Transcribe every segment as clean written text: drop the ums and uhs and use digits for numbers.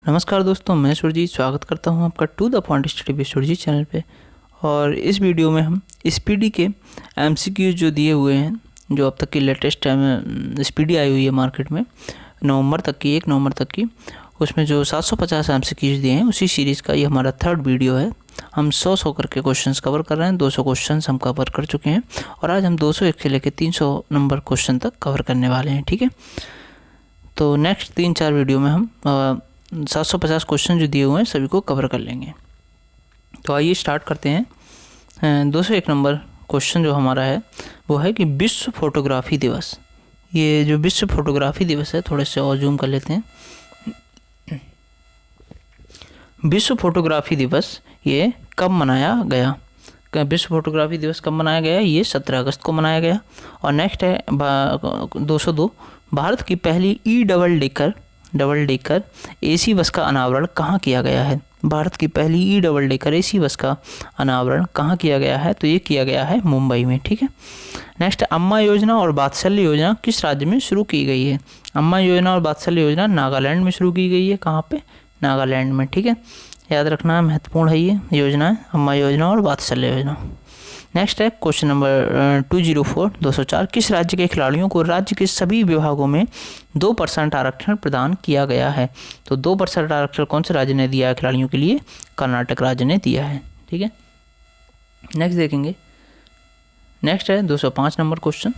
नमस्कार दोस्तों, मैं सुरजीत स्वागत करता हूं आपका to the point study with Surjeet channel पे। और इस वीडियो में हम स्पीडी के एमसीक्यूज जो दिए हुए हैं, जो अब तक की लेटेस्ट स्पीडी आई हुई है मार्केट में नवंबर तक की, 1 नवंबर तक की, उसमें जो 750 एमसीक्यूज दिए हैं उसी सीरीज़ का ये हमारा 3rd वीडियो है। हम 100 करके क्वेश्चंस कवर कर रहे हैं। 200 क्वेश्चंस हम कवर कर चुके हैं और आज हम 201 से लेकर 300 नंबर क्वेश्चन तक कवर करने वाले हैं। ठीक है, तो नेक्स्ट 3-4 वीडियो में हम 750 क्वेश्चन जो दिए हुए हैं सभी को कवर कर लेंगे। तो आइए स्टार्ट करते हैं। 201 नंबर क्वेश्चन जो हमारा है वो है कि विश्व फोटोग्राफी दिवस, ये जो विश्व फोटोग्राफी दिवस है, थोड़े से और जूम कर लेते हैं। विश्व फोटोग्राफी दिवस ये कब मनाया गया? विश्व फोटोग्राफी दिवस कब मनाया गया? ये 17 अगस्त को मनाया गया। और नेक्स्ट है 202, भारत की पहली डबल डेकर एसी बस का अनावरण कहाँ किया गया है? भारत की पहली डबल डेकर एसी बस का अनावरण कहाँ किया गया है? तो ये किया गया है मुंबई में। ठीक है, नेक्स्ट अम्मा योजना और वात्सल्य योजना किस राज्य में शुरू की गई है? अम्मा योजना और वात्सल्य योजना नागालैंड में शुरू की गई है। कहाँ पे? नागालैंड में। ठीक है, याद रखना, महत्वपूर्ण है ये योजना, अम्मा योजना और वात्सल्य योजना। नेक्स्ट है क्वेश्चन नंबर 204, 204, किस राज्य के खिलाड़ियों को राज्य के सभी विभागों में 2% आरक्षण प्रदान किया गया है? तो 2% आरक्षण कौन से राज्य ने दिया है खिलाड़ियों के लिए? कर्नाटक राज्य ने दिया है। ठीक है, नेक्स्ट देखेंगे। नेक्स्ट है 205 नंबर क्वेश्चन।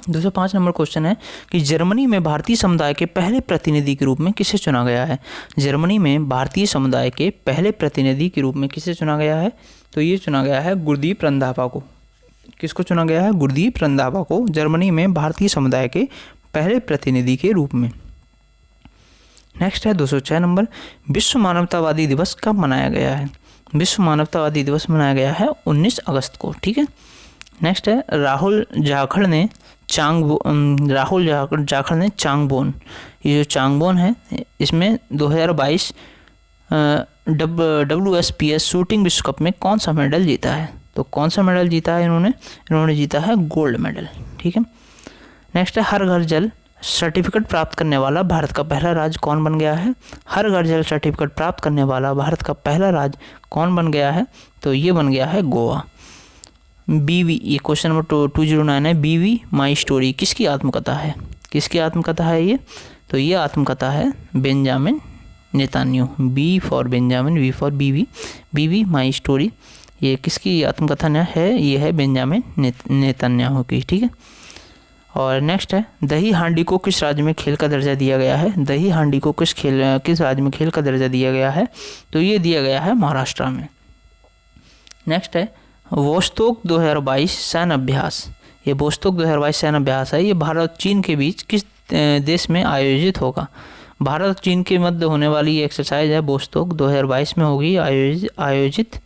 205 नंबर क्वेश्चन है कि जर्मनी में भारतीय समुदाय के पहले प्रतिनिधि के रूप में किसे चुना गया है? जर्मनी में भारतीय समुदाय के पहले प्रतिनिधि के रूप में किसे चुना गया है? तो ये चुना गया है गुरदीप रंधावा को। किसको चुना गया है? गुरदीप रंधावा को जर्मनी में भारतीय समुदाय के पहले प्रतिनिधि के रूप में। नेक्स्ट है 206 नंबर, विश्व मानवतावादी दिवस कब मनाया गया है? विश्व मानवतावादी दिवस मनाया गया है 19 अगस्त को। ठीक है, नेक्स्ट है राहुल जाखड़ ने चांगबोन, ये जो चांगबोन है इसमें 2022 WSPS शूटिंग विश्व कप में कौन सा मेडल जीता है? तो कौन सा मेडल जीता है इन्होंने जीता है गोल्ड मेडल। ठीक है, नेक्स्ट है हर घर जल सर्टिफिकेट प्राप्त करने वाला भारत का पहला राज्य कौन बन गया है? हर घर जल सर्टिफिकेट प्राप्त करने वाला भारत का पहला राज्य कौन बन गया है? तो ये बन गया है गोवा। बीवी, ये क्वेश्चन नंबर 209 है। बीवी माई स्टोरी किसकी आत्मकथा है? किसकी आत्मकथा है ये? तो ये आत्मकथा है Benjamin Netanyahu. B for Benjamin, V for Bibi. Bibi my story ये किसकी आत्मकथा है? ये है बेंजामिन नेतान्याहू की। ठीक है, और नेक्स्ट है दही हांडी को किस राज्य में खेल का दर्जा दिया गया है? दही हांडी को किस राज्य में खेल का दर्जा दिया गया है? तो ये दिया गया है महाराष्ट्र में। नेक्स्ट है वोस्तोक 2022 सैन्य अभ्यास। ये वोस्तोक 2022 सैन्य अभ्यास है, ये भारत चीन के बीच किस देश में आयोजित होगा? भारत और चीन के मध्य होने वाली ये एक्सरसाइज है वोस्तोक 2022 में होगी आयोजित।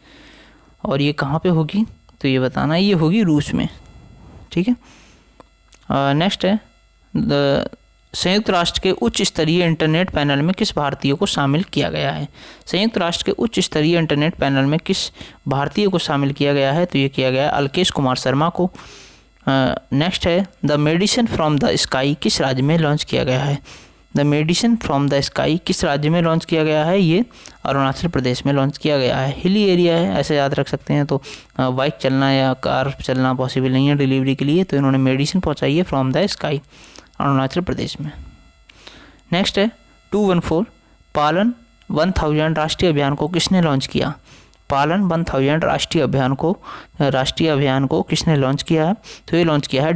और ये कहाँ पे होगी? तो ये बताना, ये होगी रूस में। ठीक है, नेक्स्ट है संयुक्त राष्ट्र के उच्च स्तरीय इंटरनेट पैनल में किस भारतीय को शामिल किया गया है? संयुक्त राष्ट्र के उच्च स्तरीय इंटरनेट पैनल में किस भारतीय को शामिल किया गया है? तो ये किया गया है अलकेश कुमार शर्मा को। नेक्स्ट है the medicine from the sky किस राज्य में लॉन्च किया गया है? The medicine from the sky किस राज्य में लॉन्च किया गया है? ये अरुणाचल प्रदेश में लॉन्च किया गया है। हिली एरिया है, ऐसे याद रख सकते हैं। तो बाइक चलना या कार चलना पॉसिबल नहीं है डिलीवरी के लिए, तो इन्होंने मेडिसिन पहुंचाई है from the sky, Arunachal Pradesh में। नेक्स्ट है 214, पालन 1000 राष्ट्रीय अभियान को किसने लॉन्च किया? पालन 1000 राष्ट्रीय अभियान को किसने लॉन्च किया है? तो ये लॉन्च किया है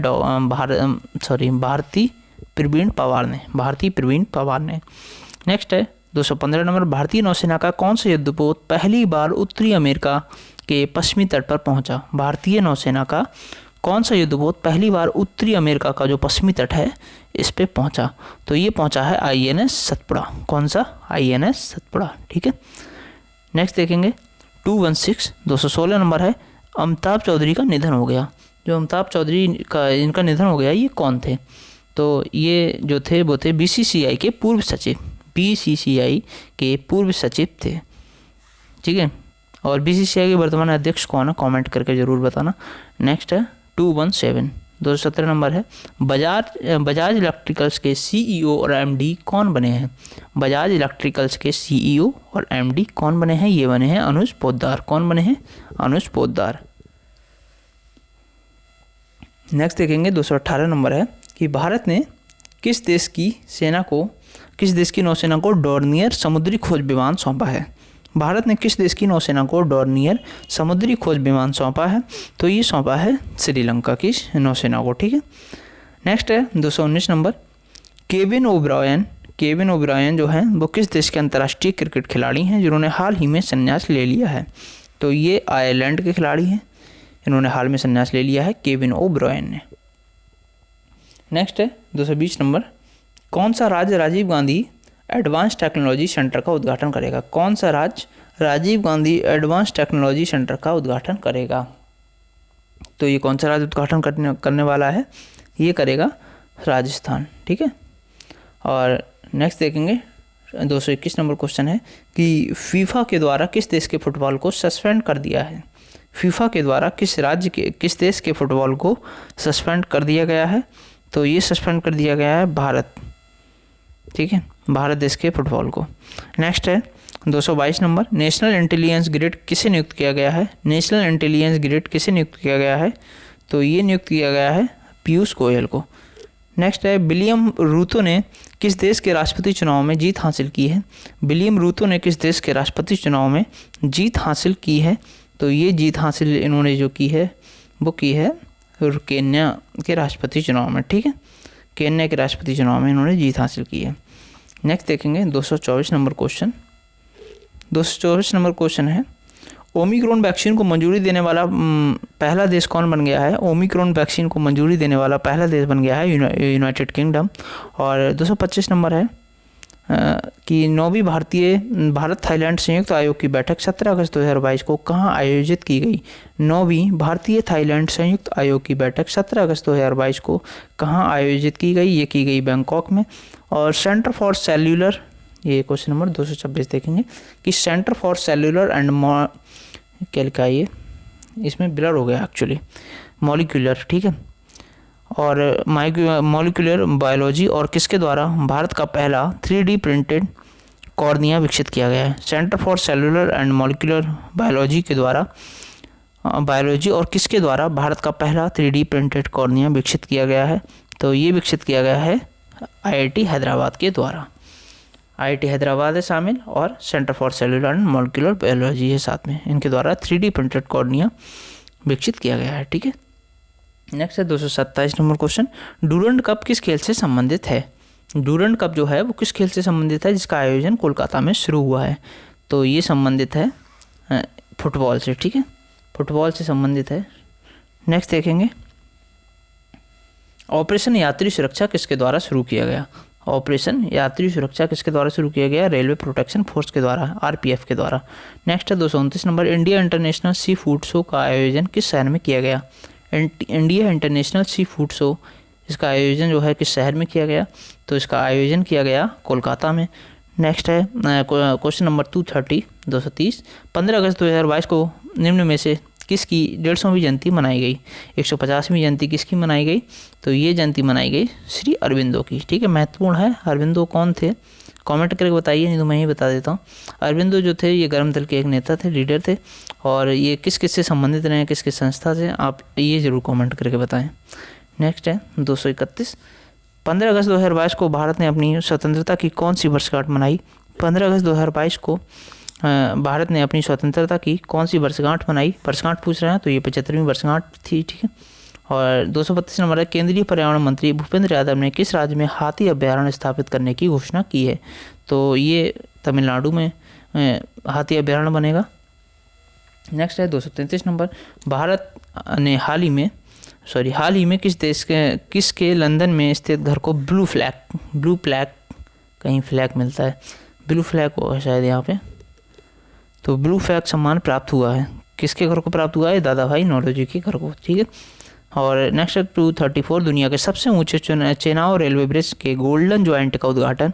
भारती प्रवीण पवार ने। नेक्स्ट है 215 नंबर, भारतीय नौसेना का कौन सा युद्धपोत पहली बार उत्तरी अमेरिका के पश्चिमी तट पर पहुंचा? भारतीय नौसेना का कौन सा युद्धपोत पहली बार उत्तरी अमेरिका का जो पश्चिमी तट है इस पे पहुंचा? तो ये पहुंचा है INS सतपुड़ा। कौन सा? INS सतपुड़ा। ठीक है, नेक्स्ट देखेंगे 216, 216 नंबर है अमिताभ चौधरी का निधन हो गया। जो अमिताभ चौधरी का इनका निधन हो गया, ये कौन थे? तो ये जो थे वो थे BCCI के पूर्व सचिव, BCCI के पूर्व सचिव थे। ठीक है, और BCCI के वर्तमान अध्यक्ष कौन है? कमेंट करके ज़रूर बताना। नेक्स्ट है 217, 217 नंबर है, बजाज इलेक्ट्रिकल्स के सीईओ और एमडी कौन बने हैं? बजाज इलेक्ट्रिकल्स के सीईओ और एमडी कौन बने हैं? ये बने हैं अनुज पोद्दार। कौन बने हैं? अनुज पोद्दार। नेक्स्ट देखेंगे 218 नंबर है कि भारत ने किस देश की नौसेना को डोर्नियर समुद्री खोज विमान सौंपा है? भारत ने किस देश की नौसेना को डोर्नियर समुद्री खोज विमान सौंपा है? तो ये सौंपा है श्रीलंका की नौसेना को। ठीक है। नेक्स्ट है 219 नंबर, केविन ओब्रायन जो है वो किस देश के अंतर्राष्ट्रीय क्रिकेट खिलाड़ी हैं जिन्होंने हाल ही में संन्यास ले लिया है? तो ये आयरलैंड के खिलाड़ी हैं, इन्होंने हाल में संन्यास ले लिया है, केविन ओब्रायन ने। नेक्स्ट है 220 नंबर, कौन सा राज्य Rajiv Gandhi advance technology centre का उद्घाटन करेगा? कौन सा राज्य Rajiv Gandhi advance technology centre का उद्घाटन करेगा? तो ये कौन सा राज्य उद्घाटन करने वाला है? ये करेगा राजस्थान। ठीक है। और नेक्स्ट देखेंगे 221 नंबर क्वेश्चन है कि फीफा के द्वारा किस देश के फुटबॉल को सस्पेंड कर दिया है? फीफा के द्वारा किस देश के फुटबॉल को सस्पेंड कर दिया गया है? तो ये सस्पेंड कर दिया गया है भारत। ठीक है, भारत देश के फुटबॉल को। नेक्स्ट है 222 नंबर, नेशनल इंटेलिजेंस ग्रिड किसे नियुक्त किया गया है? नेशनल इंटेलिजेंस ग्रिड किसे नियुक्त किया गया है? तो ये नियुक्त किया गया है पीयूष गोयल को। नेक्स्ट है विलियम रूतो ने किस देश के राष्ट्रपति चुनाव में जीत हासिल की है? विलियम रूतो ने किस देश के राष्ट्रपति चुनाव में जीत हासिल की है? तो ये जीत हासिल इन्होंने जो की है वो की है केन्या के राष्ट्रपति चुनाव में। ठीक है, केन्या के राष्ट्रपति चुनाव में इन्होंने जीत हासिल की है। नेक्स्ट देखेंगे 224 नंबर क्वेश्चन। 224 नंबर क्वेश्चन है, ओमिक्रॉन वैक्सीन को मंजूरी देने वाला पहला देश कौन बन गया है? ओमिक्रॉन वैक्सीन को मंजूरी देने वाला पहला देश बन गया है यूनाइटेड किंगडम। और 225 नंबर है कि 9वीं भारत थाईलैंड संयुक्त आयोग की बैठक 17 अगस्त 2022 को कहाँ आयोजित की गई? 9वीं भारतीय थाईलैंड संयुक्त आयोग की बैठक 17 अगस्त 2022 को कहाँ आयोजित की गई? ये की गई बैंकॉक में। और सेंटर फॉर सेल्यूलर, ये क्वेश्चन नंबर 226 देखेंगे कि सेंटर फॉर सेल्यूलर एंड क्या लिखा है, ये इसमें ब्लर हो गया एक्चुअली, मॉलिक्यूलर। ठीक है, और मॉलिक्यूलर बायोलॉजी और किसके द्वारा भारत का पहला 3D प्रिंटेड कॉर्निया विकसित किया गया है? Centre for cellular and molecular biology के द्वारा बायोलॉजी और किसके द्वारा भारत का पहला 3D प्रिंटेड कॉर्निया विकसित किया गया है? तो ये विकसित किया गया है IIT हैदराबाद के द्वारा। IIT हैदराबाद है शामिल और centre for cellular and molecular biology है साथ में, इनके द्वारा 3D प्रिंटेड कॉर्निया विकसित किया गया है। ठीक है। नेक्स्ट है 227 नंबर क्वेश्चन, डूरंड कप किस खेल से संबंधित है? डूरंड कप जो है वो किस खेल से संबंधित है जिसका आयोजन कोलकाता में शुरू हुआ है? तो ये संबंधित है फुटबॉल से। ठीक है, फुटबॉल से संबंधित है। नेक्स्ट देखेंगे, ऑपरेशन यात्री सुरक्षा किसके द्वारा शुरू किया गया? ऑपरेशन यात्री सुरक्षा किसके द्वारा शुरू किया गया? रेलवे प्रोटेक्शन फोर्स के द्वारा, RPF के द्वारा। नेक्स्ट है 229 number, India international sea food show का आयोजन किस शहर में किया गया? India international sea food show, इसका आयोजन जो है किस शहर में किया गया? तो इसका आयोजन किया गया कोलकाता में। नेक्स्ट है क्वेश्चन नंबर 230, 15 अगस्त 2022 को निम्न में से किसकी 150वीं जयंती मनाई गई? 150वीं जयंती किसकी मनाई गई? तो ये जयंती मनाई गई श्री अरविंदो की। ठीक है, महत्वपूर्ण है। अरविंदो कौन थे? कमेंट करके बताइए, नहीं तो मैं ही बता देता हूँ। अरविंदो जो थे ये गर्म दल के एक नेता थे, लीडर थे, और ये किस किस से संबंधित रहे हैं, किस किस संस्था से, आप ये ज़रूर कमेंट करके बताएं। नेक्स्ट है 231, 15 अगस्त 2022 को भारत ने अपनी स्वतंत्रता की कौन सी वर्षगांठ मनाई? 15 अगस्त 2022 को भारत ने अपनी स्वतंत्रता की कौन सी वर्षगांठ मनाई? वर्षगांठ पूछ रहे हैं तो ये 75वीं वर्षगांठ थी। ठीक है। और 232 नंबर है, केंद्रीय पर्यावरण मंत्री भूपेंद्र यादव ने किस राज्य में हाथी अभ्यारण्य स्थापित करने की घोषणा की है? तो ये तमिलनाडु में हाथी अभ्यारण्य बनेगा। नेक्स्ट है 233 नंबर, भारत ने हाल ही में किसके लंदन में स्थित घर को ब्लू फ्लैग कहीं फ्लैग मिलता है, ब्लू फ्लैग होगा शायद यहाँ पे, तो ब्लू फ्लैग सम्मान प्राप्त हुआ है। किसके घर को प्राप्त हुआ है? दादा भाई नौरोजी के घर को। ठीक है। और नेक्स्ट 234, दुनिया के सबसे ऊंचे चेनाब रेलवे ब्रिज के गोल्डन ज्वाइंट का उद्घाटन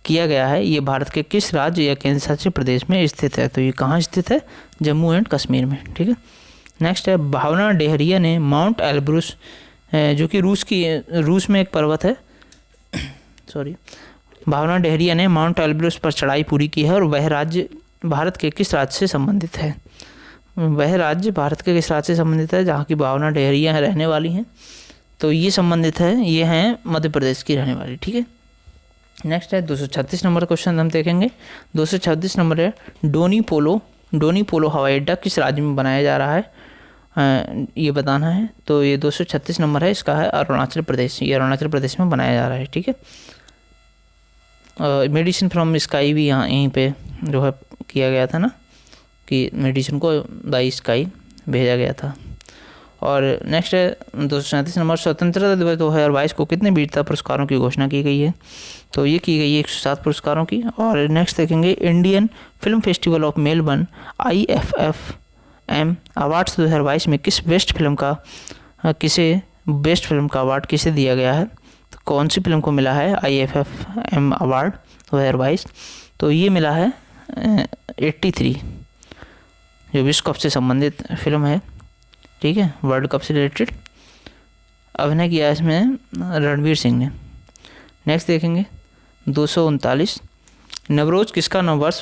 किया गया है। ये भारत के किस राज्य या केंद्र शासित प्रदेश में स्थित है? तो ये कहाँ स्थित है? जम्मू एंड कश्मीर में। ठीक है। नेक्स्ट है, भावना डेहरिया ने माउंट एल्ब्रुस जो कि रूस में एक पर्वत है सॉरी, भावना डेहरिया ने माउंट एल्ब्रस पर चढ़ाई पूरी की है और वह राज्य भारत के किस राज्य से संबंधित है? वह राज्य भारत के किस राज्य से संबंधित है जहाँ की भावना डेहरिया रहने वाली हैं? तो ये संबंधित है, ये हैं मध्य प्रदेश की रहने वाली। ठीक है, नेक्स्ट है 236 नंबर क्वेश्चन हम देखेंगे। 236 नंबर है डोनी पोलो हवाई अड्डा किस राज्य में बनाया जा रहा है, ये बताना है। तो ये 236 नंबर है, इसका है अरुणाचल प्रदेश, ये अरुणाचल प्रदेश में बनाया जा रहा है। ठीक है, मेडिसिन फ्रॉम स्काई भी यहाँ यहीं पे जो है किया गया था ना, कि मेडिसिन को बाई स्काई भेजा गया था। और नेक्स्ट है 237 नंबर स्वतंत्रता दिवस 2022 को कितने वीरता पुरस्कारों की घोषणा की गई है? तो ये की गई है 107 पुरस्कारों की। और नेक्स्ट देखेंगे Indian film festival of Melbourne IFFM awards 2022 में किस बेस्ट फिल्म का अवार्ड किसे दिया गया है? तो कौन सी फिल्म को मिला है IFFM अवार्ड 2022? तो ये मिला है 83, जो विश्व कप से संबंधित फिल्म है। ठीक है, वर्ल्ड कप से रिलेटेड अभिनय किया इसमें रणवीर सिंह ने। नेक्स्ट देखेंगे 239 नवरोज़ किसका नववर्ष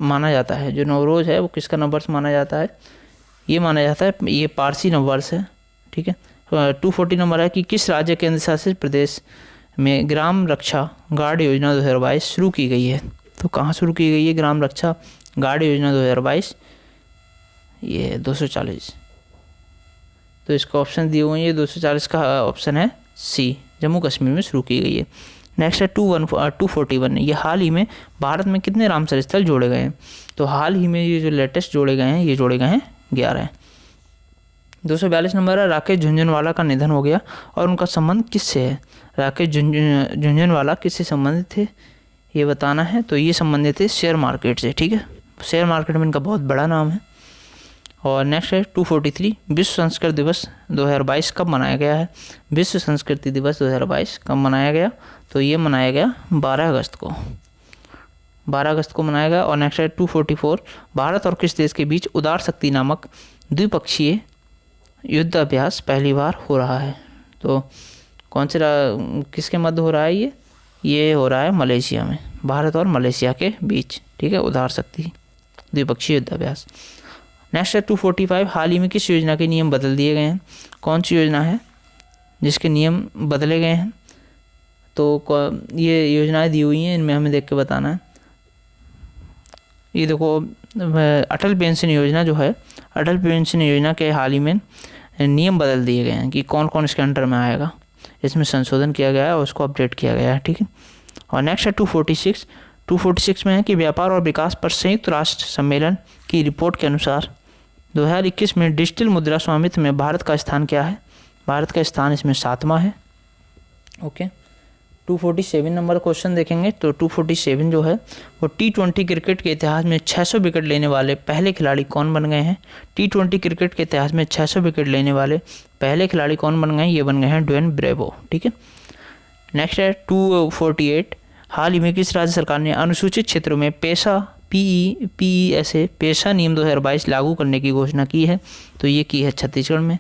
माना जाता है? जो नवरोज़ है वो किसका नववर्ष माना जाता है? ये माना जाता है, ये पारसी नववर्ष है। ठीक है, 240 नंबर है कि किस राज्य केंद्र शासित प्रदेश में ग्राम रक्षा गार्ड योजना 2022 शुरू की गई है? तो कहाँ शुरू की गई है ग्राम रक्षा गार्ड योजना 2022? ये 240, तो इसका ऑप्शन दिए हुए हैं, ये 240 का ऑप्शन है सी, जम्मू कश्मीर में शुरू की गई है। नेक्स्ट है 241, ये हाल ही में भारत में कितने रामसर स्थल जोड़े गए हैं? तो हाल ही में ये जो लेटेस्ट जोड़े गए हैं, ये जोड़े गए हैं 11। 242 नंबर है राकेश झुंझुनवाला का निधन हो गया और उनका संबंध किससे है? राकेश झुंझुनवाला किससे संबंधित थे, ये बताना है। तो ये संबंधित है शेयर मार्केट से। ठीक है, शेयर मार्केट में इनका बहुत बड़ा नाम है। और नेक्स्ट है 243 विश्व संस्कृत दिवस 2022 कब मनाया गया है? विश्व संस्कृति दिवस 2022 कब मनाया गया? तो ये मनाया गया 12 अगस्त को, 12 अगस्त को मनाया गया। और नेक्स्ट है 244 भारत और किस देश के बीच उदार शक्ति नामक द्विपक्षीय युद्ध अभ्यास पहली बार हो रहा है? तो कौन से किसके मध्य हो रहा है ये हो रहा है मलेशिया में, भारत और मलेशिया के बीच। ठीक है, उदार शक्ति द्विपक्षीय युद्ध अभ्यास। नेक्स्ट है 245 हाल ही में किस योजना के नियम बदल दिए गए हैं? कौन सी योजना है जिसके नियम बदले गए हैं? तो ये योजनाएं दी हुई हैं, इनमें हमें देख के बताना है। ये देखो अटल पेंशन योजना जो है, अटल पेंशन योजना के हाल ही में नियम बदल दिए गए हैं कि कौन कौन इसके अंडर में आएगा, इसमें संशोधन किया गया है और उसको अपडेट किया गया है। ठीक है, और नेक्स्ट है 246 में है कि व्यापार और विकास पर संयुक्त राष्ट्र सम्मेलन की रिपोर्ट के अनुसार 2021 में डिजिटल मुद्रा स्वामित्व में भारत का स्थान क्या है? भारत का स्थान इसमें 7वां है। ओके, 247 नंबर क्वेश्चन देखेंगे। तो 247 जो है वो T20 क्रिकेट के इतिहास में 600 विकेट लेने वाले पहले खिलाड़ी कौन बन गए हैं? T20 क्रिकेट के इतिहास में 600 विकेट लेने वाले पहले खिलाड़ी कौन बन गए हैं? ये बन गए हैं ड्वेन ब्रेवो। ठीक है, नेक्स्ट है 248 हाल ही में किस राज्य सरकार ने अनुसूचित क्षेत्रों में PESA पेशा नियम 2022 लागू करने की घोषणा की है? तो ये की है छत्तीसगढ़ में,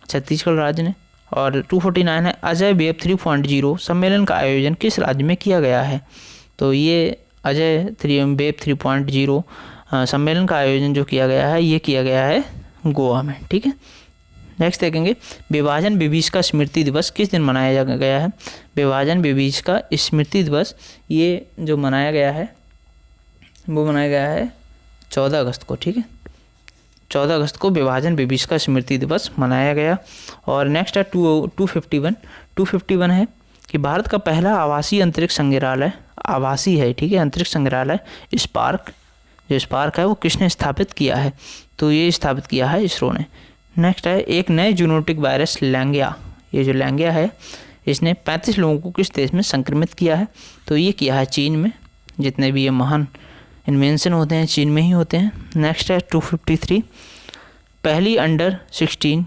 छत्तीसगढ़ राज्य ने। और 249 है अजय वेब 3.0 सम्मेलन का आयोजन किस राज्य में किया गया है? तो ये अजय वेब 3.0 सम्मेलन का आयोजन जो किया गया है, ये किया गया है गोवा में। ठीक है, नेक्स्ट देखेंगे विभाजन विभीषका स्मृति दिवस किस दिन मनाया गया है? विभाजन विभीषका स्मृति दिवस ये जो मनाया गया है वो मनाया गया है 14 अगस्त को। ठीक है, 14 अगस्त को विभाजन विभीषका स्मृति दिवस मनाया गया। और नेक्स्ट है 251 है कि भारत का पहला आवासीय अंतरिक्ष संग्रहालय, आवासीय है ठीक है, अंतरिक्ष संग्रहालय स्पार्क, जो स्पार्क है वो किसने स्थापित किया है? तो ये स्थापित किया है इसरो ने। नेक्स्ट है एक नए जूनोटिक वायरस लैंगिया, ये जो लैंगिया है इसने 35 लोगों को किस देश में संक्रमित किया है? तो ये किया है चीन में। जितने भी ये महान इन्वेंशन होते हैं चीन में ही होते हैं। नेक्स्ट है 253 पहली अंडर 16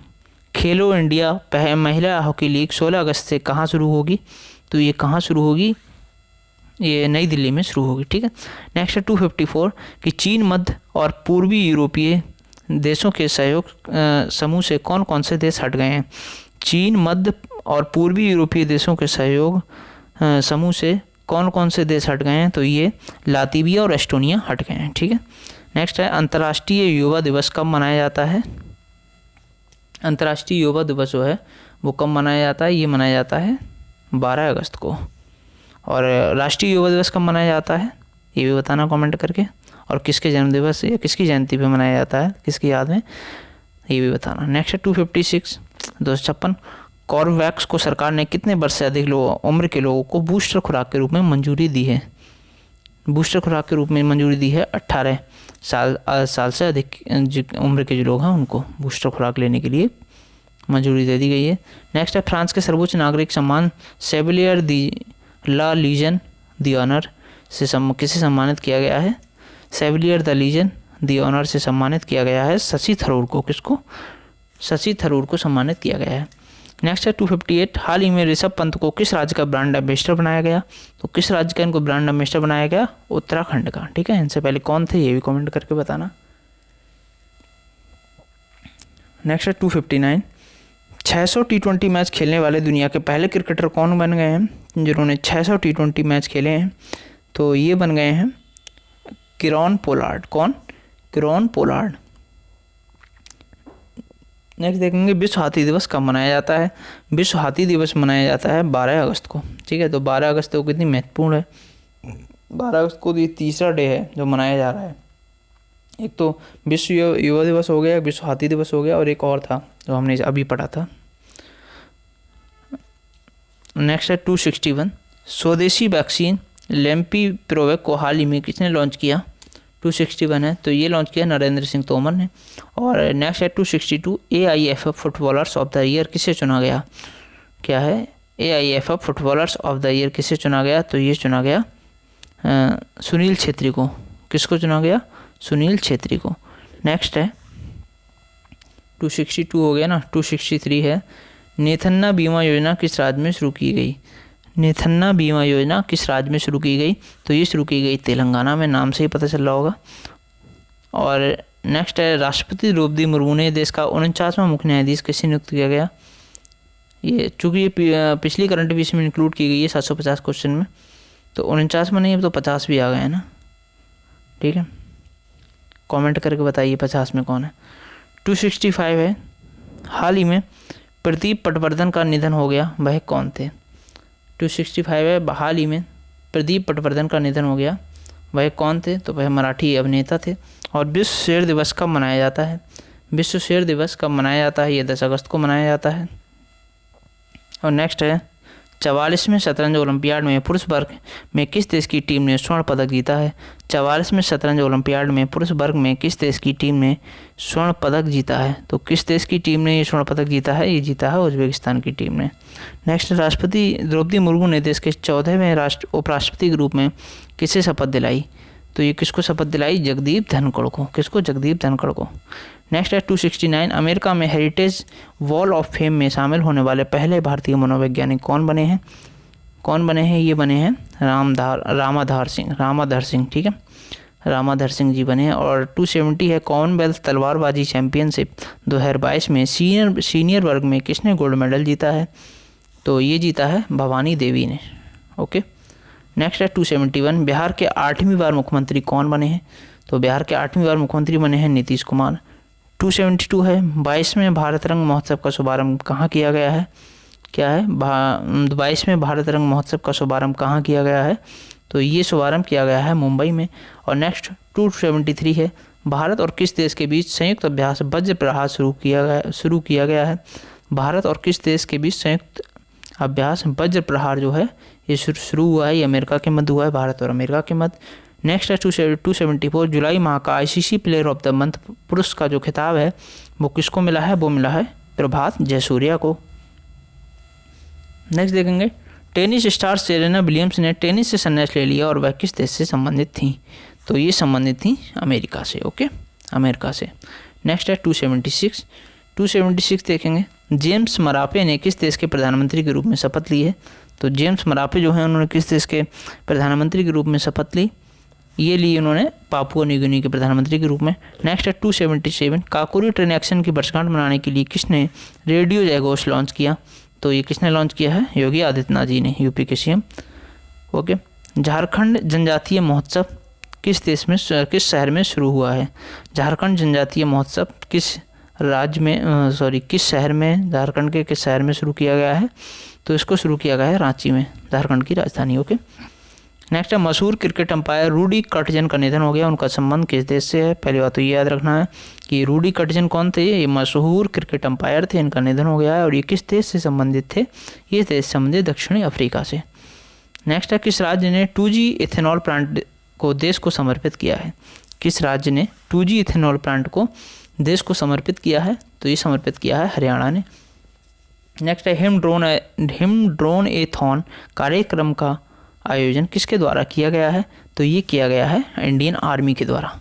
खेलो इंडिया महिला हॉकी लीग 16 अगस्त से कहाँ शुरू होगी? तो ये कहाँ शुरू होगी? ये नई दिल्ली में शुरू होगी। ठीक है, नेक्स्ट है 254 कि चीन मध्य और पूर्वी यूरोपीय देशों के सहयोग समूह से कौन कौन से देश हट गए हैं? चीन, मध्य और पूर्वी यूरोपीय देशों के सहयोग समूह से कौन कौन से देश हट गए हैं? तो ये लातविया और एस्टोनिया हट गए हैं। ठीक है। नेक्स्ट है अंतर्राष्ट्रीय युवा दिवस कब मनाया जाता है? अंतर्राष्ट्रीय युवा दिवस जो है वो कब मनाया जाता है? ये मनाया जाता है 12 अगस्त को। और राष्ट्रीय युवा दिवस कब मनाया जाता है ये भी बताना कमेंट करके। और किसके जन्म दिवस या किसकी जयंती पे मनाया जाता है, किसकी याद में, ये भी बताना। नेक्स्ट है 256 256 कॉर्बेवैक्स को सरकार ने कितने वर्ष से अधिक उम्र के लोगों को बूस्टर खुराक के रूप में मंजूरी दी है? बूस्टर खुराक के रूप में मंजूरी दी है 18 साल से अधिक उम्र के जो लोग हैं उनको बूस्टर खुराक लेने के लिए मंजूरी दे दी गई है। नेक्स्ट है फ्रांस के सर्वोच्च नागरिक सम्मान सेविलियर दी ला लीजन दी ऑनर से किसे सम्मानित किया गया है? सेविलियर द लीजन दी ऑनर से सम्मानित किया गया है शशि थरूर को। किसको? शशि थरूर को सम्मानित किया गया है। नेक्स्ट है 258 हाल ही में ऋषभ पंत को किस राज्य का ब्रांड एम्बेसडर बनाया गया? तो किस राज्य का इनको ब्रांड एम्बेसडर बनाया गया? उत्तराखंड का। ठीक है। इनसे पहले कौन थे ये भी कमेंट करके बताना। नेक्स्ट है 259 600 T20 मैच खेलने वाले दुनिया के पहले क्रिकेटर कौन बन गए हैं जिन्होंने 600 T20 मैच खेले हैं? तो ये बन गए हैं किरोन पोलार्ड। कौन? Kieron Pollard. नेक्स्ट देखेंगे विश्व हाथी दिवस कब मनाया जाता है? विश्व हाथी दिवस मनाया जाता है 12 अगस्त को। ठीक है। तो 12 अगस्त तो कितनी महत्वपूर्ण है, 12 अगस्त को ये तीसरा डे है जो मनाया जा रहा है। एक तो विश्व युवा दिवस हो गया, विश्व हाथी दिवस हो गया, और एक और था जो हमने अभी पढ़ा था। नेक्स्ट है 261 स्वदेशी वैक्सीन लेम्पीप्रोवेक को हाल ही में किसने लॉन्च किया? 261 है तो ये लॉन्च किया नरेंद्र सिंह तोमर ने। और नेक्स्ट है 262 AIFF footballers of the year किसे चुना गया? क्या है AIFF footballers of the year किसे चुना गया? तो ये चुना गया सुनील छेत्री को। किसको चुना गया? सुनील छेत्री को। नेक्स्ट है 262 हो गया ना। 263 है नेथन्ना बीमा योजना किस राज्य में शुरू की गई? नेथन्ना बीमा योजना किस राज्य में शुरू की गई? तो ये शुरू की गई तेलंगाना में, नाम से ही पता चल रहा होगा। और नेक्स्ट है राष्ट्रपति द्रौपदी मुर्मू ने देश का 49वां मुख्य न्यायाधीश किसे नियुक्त किया गया? ये चूँकि ये पिछली करंट अफेयर्स में इंक्लूड की गई है 750 क्वेश्चन में, तो 49 में नहीं, अब तो 50 भी आ गए हैं ना। ठीक है। कमेंट करके बताइए 50 में कौन है। 265 है हाल ही में प्रदीप पटवर्धन का निधन हो गया, वह कौन थे? 265 है हाल ही में प्रदीप पटवर्धन का निधन हो गया, वह कौन थे? तो वह मराठी अभिनेता थे। और विश्व शेर दिवस कब मनाया जाता है? विश्व शेर दिवस कब मनाया जाता है? ये 10 अगस्त को मनाया जाता है। और नेक्स्ट है 44वें शतरंज ओलंपियाड में पुरुष वर्ग में किस देश की टीम ने स्वर्ण पदक जीता है? 44वें शतरंज ओलंपियाड में पुरुष वर्ग में किस देश की टीम ने स्वर्ण पदक जीता है? तो किस देश की टीम ने ये स्वर्ण पदक जीता है? ये जीता है उज्बेकिस्तान की टीम ने। नेक्स्ट राष्ट्रपति द्रौपदी मुर्मू ने देश के 14वें उपराष्ट्रपति के रूप में किसे शपथ दिलाई? तो ये किसको शपथ दिलाई? जगदीप धनखड़ को। किसको? जगदीप धनखड़ को। नेक्स्ट है 269 अमेरिका में हेरिटेज वॉल ऑफ फेम में शामिल होने वाले पहले भारतीय मनोवैज्ञानिक कौन बने हैं? कौन बने हैं? ये बने हैं रामाधार सिंह। ठीक है। रामाधर सिंह जी बने हैं। और 270 है कॉमनवेल्थ तलवारबाजी चैंपियनशिप 2022 में सीनियर वर्ग में किसने गोल्ड मेडल जीता है? तो ये जीता है भवानी देवी ने। ओके। नेक्स्ट है 271 बिहार के 8वीं बार मुख्यमंत्री कौन बने हैं? तो बिहार के 8वीं बार मुख्यमंत्री बने हैं नीतीश कुमार। 272 है 22वें भारत रंग महोत्सव का शुभारंभ कहाँ किया गया है? क्या है? 22वें भारत रंग महोत्सव का शुभारंभ कहाँ किया गया है? तो ये शुभारंभ किया गया है मुंबई में। और नेक्स्ट 273 है भारत और किस देश के बीच संयुक्त अभ्यास वज्र प्रहार शुरू किया गया है? भारत और किस देश के बीच संयुक्त अभ्यास वज्र प्रहार जो है ये शुरू हुआ है, ये अमेरिका के मध्य हुआ है, भारत और अमेरिका के मध्य। नेक्स्ट है 274 जुलाई माह का ICC player of the month पुरुष का जो खिताब है वो किसको मिला है? वो मिला है प्रभात जयसूर्या को। नेक्स्ट देखेंगे टेनिस स्टार सेरेना विलियम्स ने टेनिस से संन्यास ले लिया और वह किस देश से संबंधित थी? तो ये संबंधित थी अमेरिका से। ओके, अमेरिका से। नेक्स्ट है 276 देखेंगे जेम्स मरापे ने किस देश के प्रधानमंत्री के रूप में शपथ ली है? तो जेम्स मरापे जो हैं उन्होंने किस देश के प्रधानमंत्री के रूप में शपथ ली? ये ली उन्होंने पापुआ न्यू गिनी के प्रधानमंत्री के रूप में। नेक्स्ट है 277, काकोरी ट्रेन एक्शन की वर्षगांठ मनाने के लिए किसने रेडियो जयघोष लॉन्च किया? तो ये किसने लॉन्च किया है? योगी आदित्यनाथ जी ने, यूपी के सीएम। ओके। झारखंड जनजातीय महोत्सव किस देश में, किस शहर में शुरू हुआ है? झारखंड जनजातीय महोत्सव किस राज्य में, किस शहर में, झारखंड के किस शहर में शुरू किया गया है? तो इसको शुरू किया गया है रांची में, झारखंड की राजधानी। ओके। नेक्स्ट है मशहूर क्रिकेट अंपायर रूडी कर्टजन का निधन हो गया, उनका संबंध किस देश से है? पहली बात तो ये याद रखना है कि रूडी कर्टजन कौन थे? ये मशहूर क्रिकेट अंपायर थे, इनका निधन हो गया है। और ये किस देश से संबंधित थे? ये देश संबंधित दक्षिणी अफ्रीका से। नेक्स्ट है किस राज्य ने 2G इथेनॉल प्लांट को देश को समर्पित किया है? किस राज्य ने 2G इथेनॉल प्लांट को देश को समर्पित किया है? तो ये समर्पित किया है हरियाणा ने। नेक्स्ट है हिम ड्रोन एथॉन कार्यक्रम का आयोजन किसके द्वारा किया गया है? तो ये किया गया है इंडियन आर्मी के द्वारा।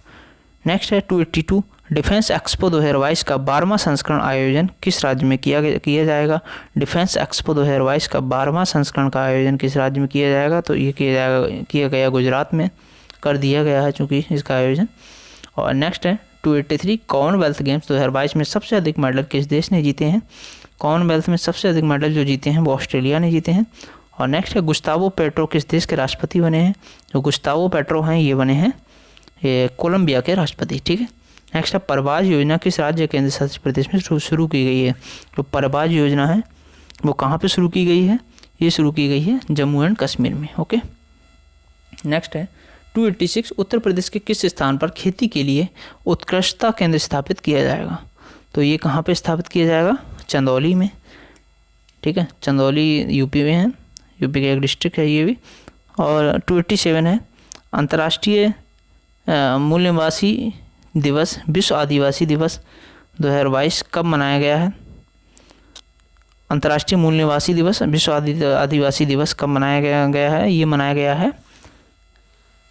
नेक्स्ट है 282, डिफेंस एक्सपो 2022 का 12वां संस्करण आयोजन किस राज्य में किया जाएगा? डिफेंस एक्सपो 2022 का 12वां संस्करण का आयोजन किस राज्य में किया जाएगा? तो ये किया गया गुजरात में कर दिया गया है चूँकि इसका आयोजन। और नेक्स्ट है 283, कॉमनवेल्थ गेम्स 2022 में सबसे अधिक मेडल किस देश ने जीते हैं? कॉमनवेल्थ में सबसे अधिक मेडल जो जीते हैं वो ऑस्ट्रेलिया ने जीते हैं। और नेक्स्ट है गुस्तावो पेट्रो किस देश के राष्ट्रपति बने हैं? जो गुस्तावो पेट्रो हैं ये बने हैं ये कोलंबिया के राष्ट्रपति। ठीक है। नेक्स्ट है परवाज योजना किस राज्य केंद्र शासित प्रदेश में शुरू की गई है? जो परवाज योजना है वो कहाँ पे शुरू की गई है? ये शुरू की गई है जम्मू एंड कश्मीर में। ओके। नेक्स्ट है 286, उत्तर प्रदेश के किस स्थान पर खेती के लिए उत्कृष्टता केंद्र स्थापित किया जाएगा? तो ये कहाँ पे स्थापित किया जाएगा? चंदौली में। ठीक है, चंदौली यूपी में है, यूपी का एक डिस्ट्रिक्ट है ये भी। और 287 है अंतर्राष्ट्रीय मूल निवासी दिवस, विश्व आदिवासी दिवस 2022 कब मनाया गया है? अंतर्राष्ट्रीय मूल निवासी दिवस, विश्व आदिवासी दिवस कब मनाया गया है? ये मनाया गया है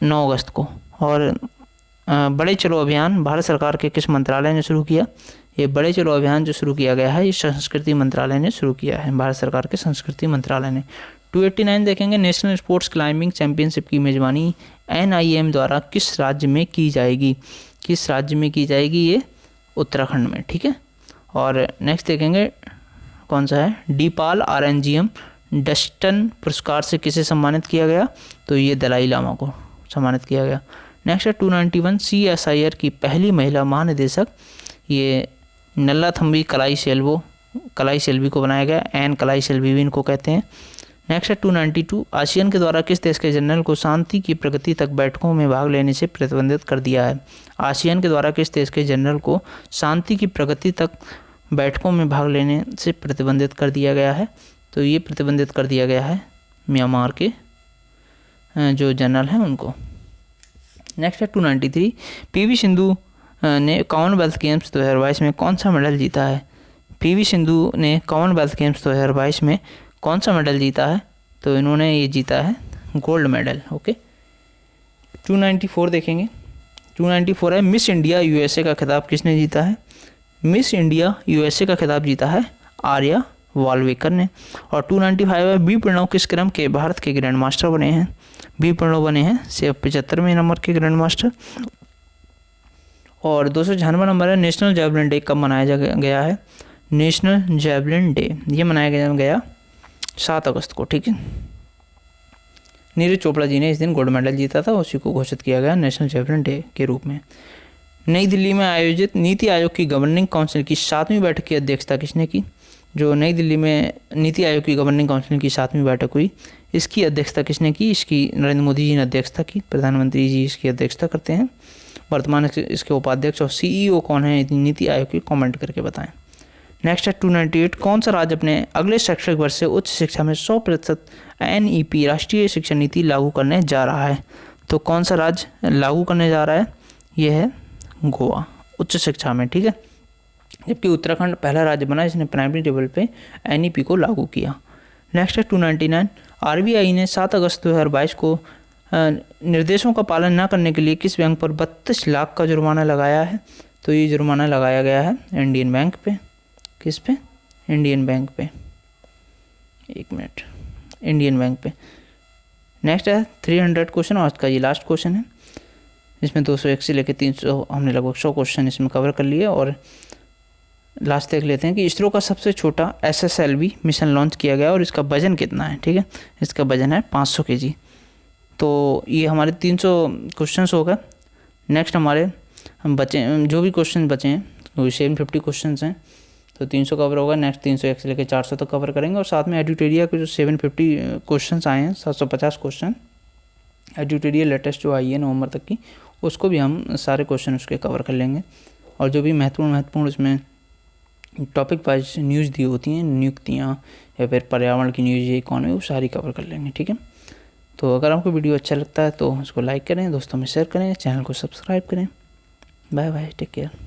9 अगस्त को। और बड़े चलो अभियान भारत सरकार के किस मंत्रालय ने शुरू किया? ये बड़े चलो अभियान जो शुरू किया गया है ये संस्कृति मंत्रालय ने शुरू किया है, भारत सरकार के संस्कृति मंत्रालय ने। 289 देखेंगे, नेशनल स्पोर्ट्स क्लाइंबिंग चैंपियनशिप की मेजबानी NIM द्वारा किस राज्य में की जाएगी? किस राज्य में की जाएगी? ये उत्तराखंड में। ठीक है। और नेक्स्ट देखेंगे कौन सा है, डीपाल RNGM डस्टन पुरस्कार से किसे सम्मानित किया गया? तो ये दलाई लामा को सम्मानित किया गया। नेक्स्ट है 291, CSIR की पहली महिला महानिदेशक ये नल्लाथम्बी कलाई सेल्वी को बनाया गया, एन कलाई सेल्वी भी इनको कहते हैं। नेक्स्ट है 292, आसियान के द्वारा किस देश के जनरल को शांति की प्रगति तक बैठकों में भाग लेने से प्रतिबंधित कर दिया है? आसियान के द्वारा किस देश के जनरल को शांति की प्रगति तक बैठकों में भाग लेने से प्रतिबंधित कर दिया गया है? तो ये प्रतिबंधित कर दिया गया है म्यांमार के जो जनरल हैं उनको। नेक्स्ट है 293, PV सिंधु ने कॉमनवेल्थ गेम्स 2022 में कौन सा मेडल जीता है? PV सिंधु ने कॉमनवेल्थ गेम्स 2022 में कौन सा मेडल जीता है? तो इन्होंने ये जीता है गोल्ड मेडल। ओके। 294 देखेंगे, 294 है मिस इंडिया USA का खिताब किसने जीता है? मिस इंडिया USA का खिताब जीता है आर्या वाल्वेकर ने। और 295 है बी प्रणव किस क्रम के भारत के ग्रैंड मास्टर बने हैं? बी प्रणव बने हैं 75वें नंबर के ग्रैंड मास्टर। और 296 नंबर है नेशनल जैवलिन डे कब मनाया गया है? नेशनल जैवलिन डे ये मनाया गया 7 अगस्त को। ठीक है। नीरज चोपड़ा जी ने इस दिन गोल्ड मेडल जीता था, उसी को घोषित किया गया नेशनल जैवलिन डे के रूप में। नई दिल्ली में आयोजित नीति आयोग की गवर्निंग काउंसिल की 7वीं बैठक की अध्यक्षता किसने की? जो नई दिल्ली में नीति आयोग की गवर्निंग काउंसिल की 7वीं बैठक हुई, इसकी अध्यक्षता किसने की? इसकी नरेंद्र मोदी जी ने अध्यक्षता की, प्रधानमंत्री जी इसकी अध्यक्षता करते हैं वर्तमान इसके उपाध्यक्ष। और CEO कौन है नीति आयोग की? कमेंट करके बताएं। नेक्स्ट है 298, कौन सा राज्य अपने अगले शैक्षणिक वर्ष से उच्च शिक्षा में 100% NEP राष्ट्रीय शिक्षा नीति लागू करने जा रहा है? तो कौन सा राज्य लागू करने जा रहा है? यह है गोवा, उच्च शिक्षा में। ठीक है। जबकि उत्तराखंड पहला राज्य बना जिसने प्राइमरी लेवल पे NEP को लागू किया। नेक्स्ट है 299, RBI ने 7 अगस्त 2022 को निर्देशों का पालन न करने के लिए किस बैंक पर 32 लाख का जुर्माना लगाया है? तो ये जुर्माना लगाया गया है इंडियन बैंक पे। किस पे? इंडियन बैंक पे। एक मिनट, इंडियन बैंक पे। नेक्स्ट है 300 क्वेश्चन, आज का ये लास्ट क्वेश्चन है। इसमें 201 से लेकर 300 हमने लगभग 100 क्वेश्चन इसमें कवर कर लिए। और लास्ट देख लेते हैं कि इसरो का सबसे छोटा SSLV मिशन लॉन्च किया गया और इसका वजन कितना है। ठीक है, इसका वजन है 500 kg। तो ये हमारे 300 क्वेश्चंस हो गए। नेक्स्ट हमारे हम बचे जो भी क्वेश्चन बचे हैं, तो 750 क्वेश्चंस हैं, तो 300 कवर होगा। नेक्स्ट 301 से लेकर 400 तक कवर करेंगे। और साथ में एडुटेरिया के जो 750 क्वेश्चंस आए हैं, 750 क्वेश्चन एडुटेरिया लेटेस्ट जो आई है नवंबर तक की, उसको भी हम सारे क्वेश्चन उसके कवर कर लेंगे। और जो भी महत्वपूर्ण उसमें टॉपिक वाइज न्यूज़ दी होती हैं, नियुक्तियाँ या फिर पर्यावरण की न्यूज़ या इकॉनमी, वो सारी कवर कर लेंगे। ठीक है, तो अगर आपको वीडियो अच्छा लगता है तो उसको लाइक करें, दोस्तों में शेयर करें, चैनल को सब्सक्राइब करें। Bye bye, take care.